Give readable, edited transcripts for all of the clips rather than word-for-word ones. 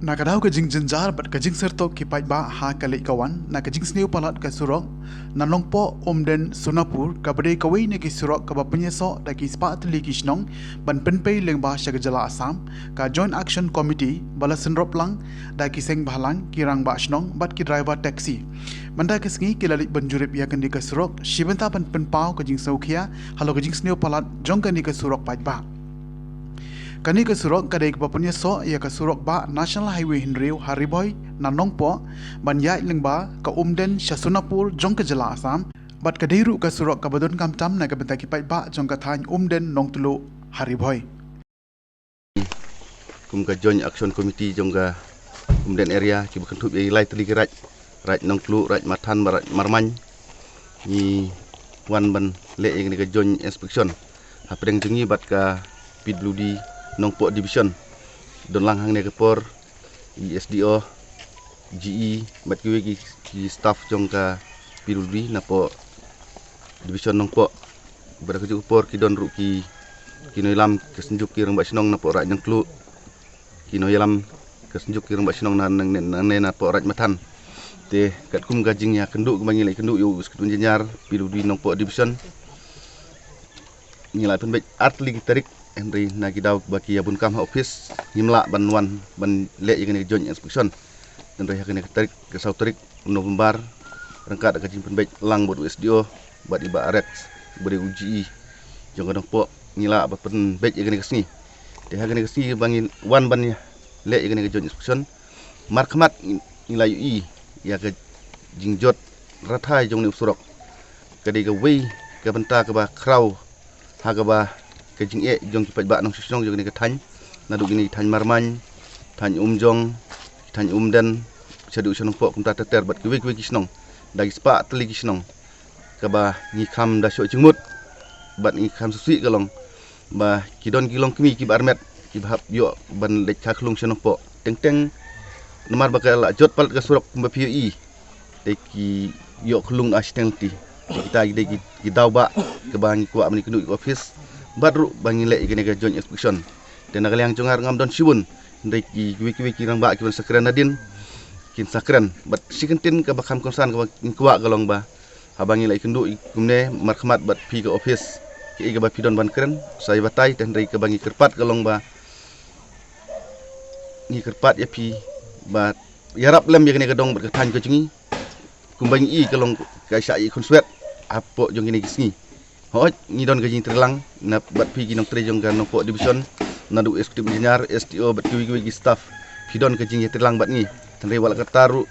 Nakadaw ka jing jinjar bat ka jing serto kipait ba ha kalik kawan na ka jing sniu palat ka surok nanong po omden sunapur ka bade kawai ne ki surok ka ba penyeso da ki spa atli kisnong ban penpei leng ba sya jala Assam ka Joint Action Committee bala senrop lang da ki seng balang kirang ba snong bat ki driver taxi banda ka sngi ki lalik banjurip ya kan di ka surok shibenta ban penpau ka jing saukhia halo ka jing sniu palat jong kan di ka surok pait ba kani ke surok kadai ke papunya so ia ke surok ba National Highway Hinriu Hariboy nanong po ban ya lengba ke umden Shasunapur jong ke jela Assam bat kadai ru ke surok ke badun kamtam na ke bentaki pai ba jong ke thany umden nong tulu Hariboy kum ka Joint Action Committee jong ka umden area ki bakan thup ai lai tali ke raj nong tulu raj mathan marman ni wan ban le ing ke Joint Inspection hapreng jengi bat ka PWD Nongpo Division don lang hang ne kepor SDO GE bat ki staff jong ka PWD napo Division Nongpo berkerja kepor ki don ru ki noilam kesenjuk ki rang basnong napo rak nyang klu ki noilam kesenjuk ki rang basnong nan napo rak matan te kat kum gajing ya kenduk kebangi lai kenduk yo skutun jenyar PWD Nongpo Division ngilai penbek atli tarik Henry Nagidaw baki abun kam office ngimla banwan ban le yang Joint Inspection dan raya kene tarik ke sauterik November rangkat ka jimpen baik lang bod SDO bat iba aret beri uji jong kadang po ngila ba pen baik yang kesni de ha kene kesni bangin wan ban le yang Joint Inspection markmat ngila ui ya ke jingjot rathai jong ni usurok kadi ke wei ke benta ke ba kraw ha ke ba ke jing jong kipat ba nong sisong jong ni ke thany nadu gini thany marman thany umjong thany umdan sadu sonong po kumta teter bat kiwe kisnong dagi spa teli kisnong ka ba ni kham da syo jingmut bat ni kham susui kalong ba kidon kilong kimi ki barmet ki bahap yo ban lek kha klung sonong po teng nomar bakal jot pal ka surok kumba PUI de ki yo klung asistenti kita de ki daw ba ka ba ni kuat meni kenduk office badru bangi le igene ga Joint Inspection dan nagaliang jongar ngam don sibun ndai ki wiki rang ba ki ban sakran nadin kin sakran bat sikentin ka bakam konsan ka kuwa galong ba abangi le kendu kumne markhamat bat pi ka office ki ga ba pidon ban kren sai batai dan ndai ka bangi kerpat galong ba ni kerpat ya pi ba yarap lem igene ga dong bat ka than ko jingi kumbangi i galong ka sai konswet apo jong ini kisni hoj ni don gajing terlang na bat pi ginong trejong kan Nongpo Division nadu eksekutif engineer STO bat kiwi staff pidon gajing terlang bat ni tanre wala kataru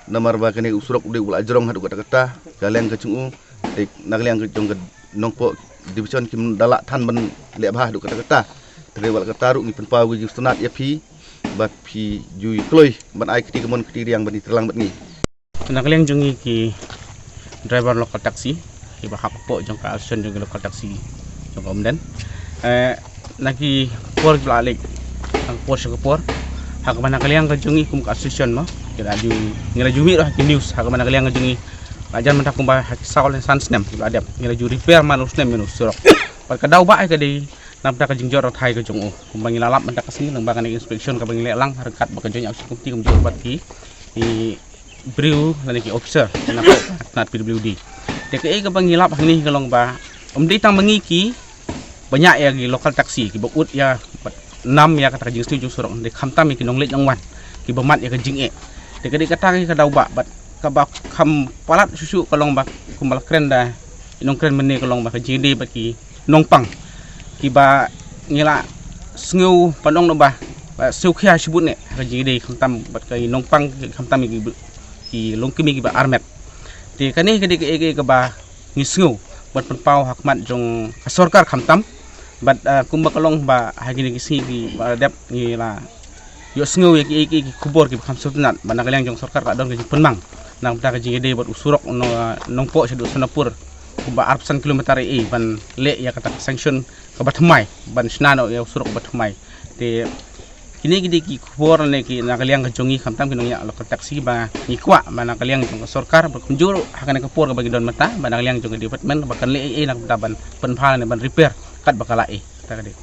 namar ba kene usurok ude wala ajrong hadu kata galeng kacungu ek nagliang jong Nongpo Division kim dalak than ban le bah hadu kata tanre wala kataru ni penpau gajing sunat ya pi bat pi jui kloi ban ai kiti kemon kiti yang ban terlang bat ni nagliang jongi ki driver lokal taksi iba hak po jong ka action jong lokal taksi jong ka umden nagi por balik ang por sa por hak man nakaliang ka jongi kum ka association mo kira ju ngira jumi ki news hak man nakaliang ka jongi ajan man takum ba hak saul sans nem adap ngira ju repair man usnem minus surok par ka daw ba ka di namta ka jingjor thai ka jong kum bangi lalap man ta ka sini nang ba ka inspection ka bangi lelang harkat ba ka jong action kumti kum jor bat ki briu lani ki officer na po nat PWD DKI ka pangilap hang ni kalong ba umdi tang mangiki banyak ya gi lokal taksi ki bokut ya 6 ya kata jing setuju surok de khamtam ki nonglet nang wan ki bamat ya ka jing DKI kata ki ka daw ba bat ka ba kham palat susu kalong ba kumbal kren da inong kren meni kalong ba ka jing de ba ki nongpang ki ba ngila sngu panong no ba siu khia sibut ne ka jing de khamtam bat ka nongpang khamtam ki longkimi ki ba armet ti kani kadi ke ba ngisngu bat penpau hakmat jong sorkar khamtam bat kumba kalong ba hagini kisi ki dep ni la yo sngu ki kubor ki kham sutnat banakaliang jong sorkar ka dong ki penmang nang ta ka jingede bat usurok nongpo sedu Sunapur kumba arpsan kilometer ban le ya kata sanction ka batmai ban snano ya usurok batmai ti kini gidi ki kubor ne ki nakaliang ka jongi khamtam kinong ya lokal taksi ba ni kwa manakaliang jong sorkar berkunjur hakane kapur ka bagi don mata manakaliang jong department bakan le nak taban penpal ne ban repair kat bakala ta ka de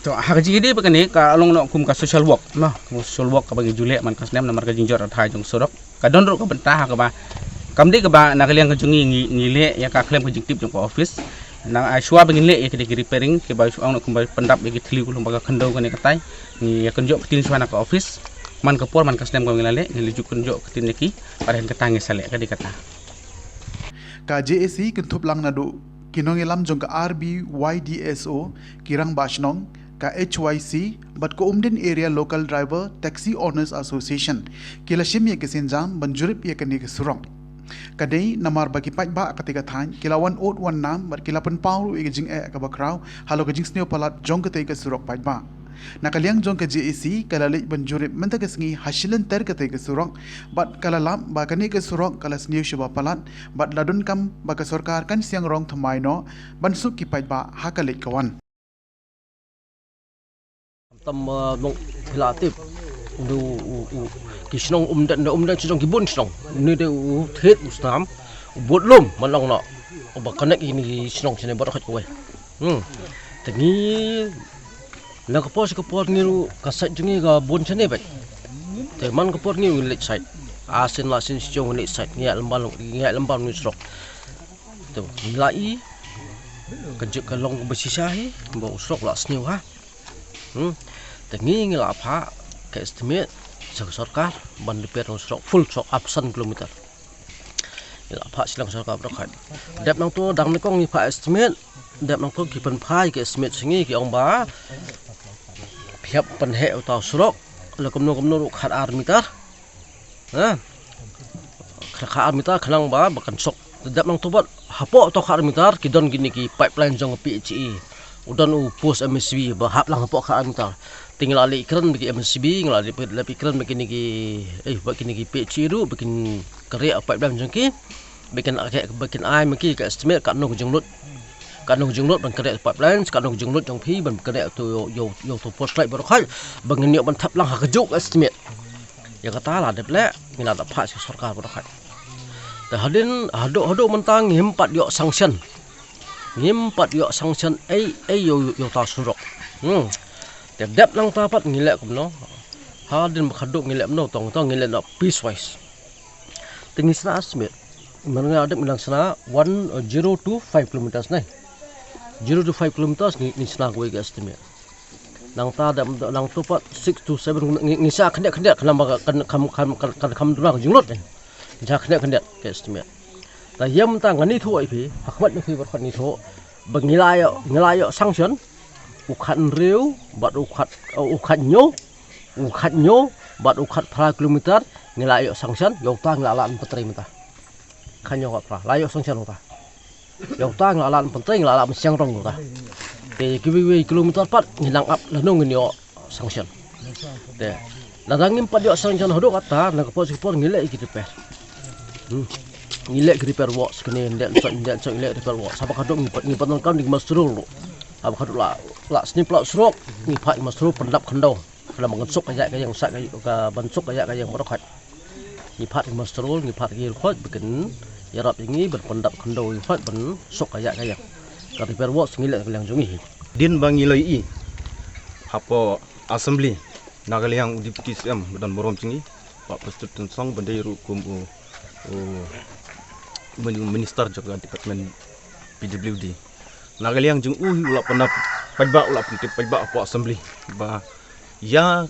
to haji ini begini ka along nok kum ka social work nah social work ka bagi julek man kasnem namar ka jinjor thai jong sorok ka don ro ka bentah ka ba kamdi ka ba nakaliang ka jungi ngile ya ka klem ka jingtip jong ka office nang aiswa begin le ya ki repairing ke ba ong nok kum pendap ya ki thli kulung ba khando ka ne katai ni ya kenjo tin swana ka office man ka por man kasnem ka ngilale ngili juk kenjo tin ki paren ka tangi sale ka dikata ka JAC kentup lang nadu kinong ilam jong ka RBYDSO kirang bashnong ka HYC bat ko umden area local driver taxi owners association kila shim ye kesinjam banjurip ye kani kesurong kadai namar bagi pat ba katika than kila 181 nam bat kila pen pauru ye jing ka bakraw halo ka jing sneo palat jong ka surok pat ba nakaliang jong ka JAC kala le banjurip menta kesengi hasilan ter ka surong bat kala lam ba kani ka surong kala sneo shuba palat bat ladun kam ba ka sarkar kan siang rong thamai no bansuk ki pat ba hakale kawan tâm nông là tiếp du cái nông dan chỉ trong cái bốn nông nơi đây hết nam buat lom mà lòng nọ bà con ini nông sini baru khách quay thế ni là cái pot ngiru kasat jungi ga bon sini vậy thế man cái pot ngiru lệch side asin la sin siung lệch side ngai lembam ni srok tu lai kerja kalong bersisa hi bau srok la sniu ha tengi ngila apa ke estimate sarkar ban repair stroke full stroke absen kilometer ngila apa silang sarkar berkat dep nang tu dang nikong ni pa estimate dep nang tu kipen pai ke estimate singi ki ong ba phiap pen he tau stroke la komno khat armitar ha khat armitar khalang ba bakan sok dep nang tu bat hapo to khat armitar ki don gini ki pipeline jong PHE udan u post MSB ba hap lang hapo khat armitar tinggal ali ikran bagi MCB ngalali ikran bagi niki bagi niki PHE ru bikin karya apa dalam jengki bikin ai maki ka estimate ka no jengnut ban karya pipeline ka no jengnut jong phi ban karya tu yo tu post light baru khai bang ni ban thap lang ha kajuk estimate ya kata lah deple ngila da phas sarkar baru khai ta hadin hado mentang himpat yo sanction yo ta surok dep lang tapat ngilek kumno hadin khaduk ngilek no tong ngilek no piecewise tingis na estimate menga adep milang sana 1025 km nai 0 to 5 km ni sana go estimate nang ta dep nang tupat 6 to 7 ngisa khendak kam durang jinglot ja khendak ke estimate ta yam ta ngani thu ai phi hakmat ni phi bar khat ni tho bangilai sanction ukhat riu bat ukhat nyo bat ukhat pra kilometer ngelayo sanction yokta ngelalan petri menta kanyo apa layo sanction ta yokta ngelalan petri ngelalan siang rong ta te kiwi kilometer pat ngilang up lanong nyo sanction te ladangim pat yo sanction hodo kata na kapos ngilek iki repair ngilek repair works kene ndak ngilek repair works apa kadung ngipat nongkam di masrul apa kadung la sni plak srok ni phai masru pendap khando la mangasuk ka yang sak ka bansuk ka yang borokhat ni phat masru ni phat gi khot bikin yarap ini berpendap khando ni phat ban sok ka yang ka repair works ngilek lang jungi din bangilai i hapo assembly nagaliang deputy CM dan borom cingi pak presiden song bandai rukum minister juga departemen PWD nagaliang jung ulap penap pajba ulap pentip pajba apa assembly ba ya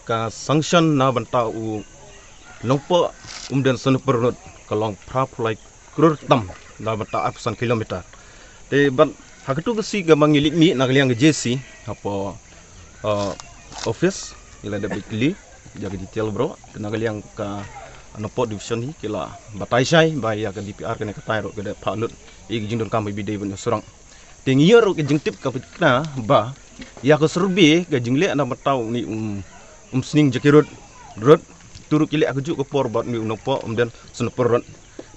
ka sanction na banta longpo dan sunu perut kalong prapulai kurtam na banta absan kilometer te ban hakatu kesi ga mangilik mi nagaliang JC apa office ila da bikli jaga detail bro nagaliang ka anopo division ni kila batai sai ba ya ka DPR kena katai ro ke palut ig jindon kam bide bun surang ting yer ke jingtip ka pitna ba ya ko serbi ga jingle na matau ni sning jakirut rot turu kili aku juk ko por bat mi nopo dan senepor rot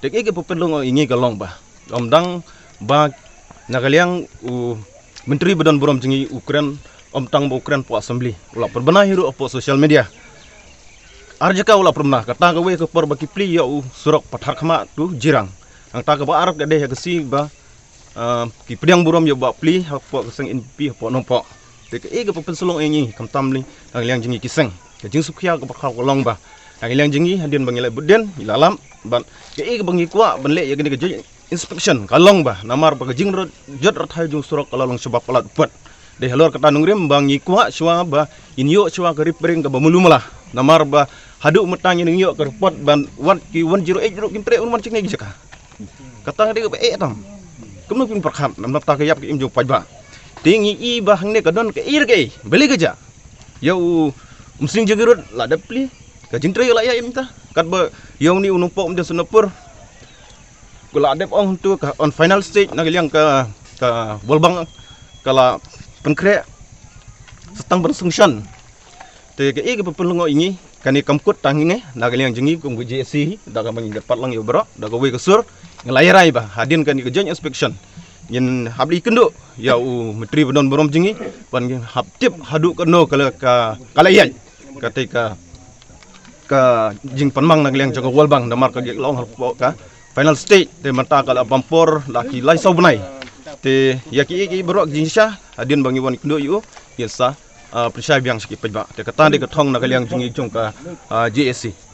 tek ke popelong ingi kalong ba omdang ba nagaliang menteri badan borom jingi Ukraine tang Ukraine po assembly ula perbana hiru opo social media arjaka ula pernah kata gawe ke por baki pli ya surok pathar khama tu jirang ang ta ka ba arab gade ya kesi ba ki pedang burom ya ba pli hapo keseng NP hapo nompo te ke ga pensulong ini kam tamli nagaliang jingi kiseng ke jing sukhia ke bakau kolong ba nagaliang jingi hadin bangile buden ilalam ban ke ga bangi kwa banle ya gini ke inspection kalong ba namar ba jing jot rathai jung surok kalong sebab palat pat de halor kata nungrim bangi kwa shwa ba inyo shwa ke repairing ke bamulumala namar ba hadu metang yang inyo ke report ban 108 ro kimpre un man cing ne jaka kata de ba tam kumno pin perkham nam ta ke yap ke im jung pajba tingi i bah ne kadon ke ir ke beli kerja yau musing jegirut la dapli ka jingtre la ya imta kat ba yau ni unumpok mde sunapur kula adep ong tu ka on final stage nagiliang ka bolbang kala penkre setang bersungsan te ke i ke pelungo ini kani kamkut tanginge nagiliang jengi kum GSC da ka mangi dapat lang yo bro da ka we kesur ngelayarai ba hadin kan ke joint inspection yen habli kendo ya menteri benon borom jengi pan hab tip hadu keno ka kalayan ketika ka jing panmang nang liang jaga walbang namar ka long ka final stage te mata kala pampor laki lai sau benai te yaki berok jinsha adin bangi wan kendo yu yesa percaya biang sikit pajba te kata de ka thong nang liang jengi jong ka GSC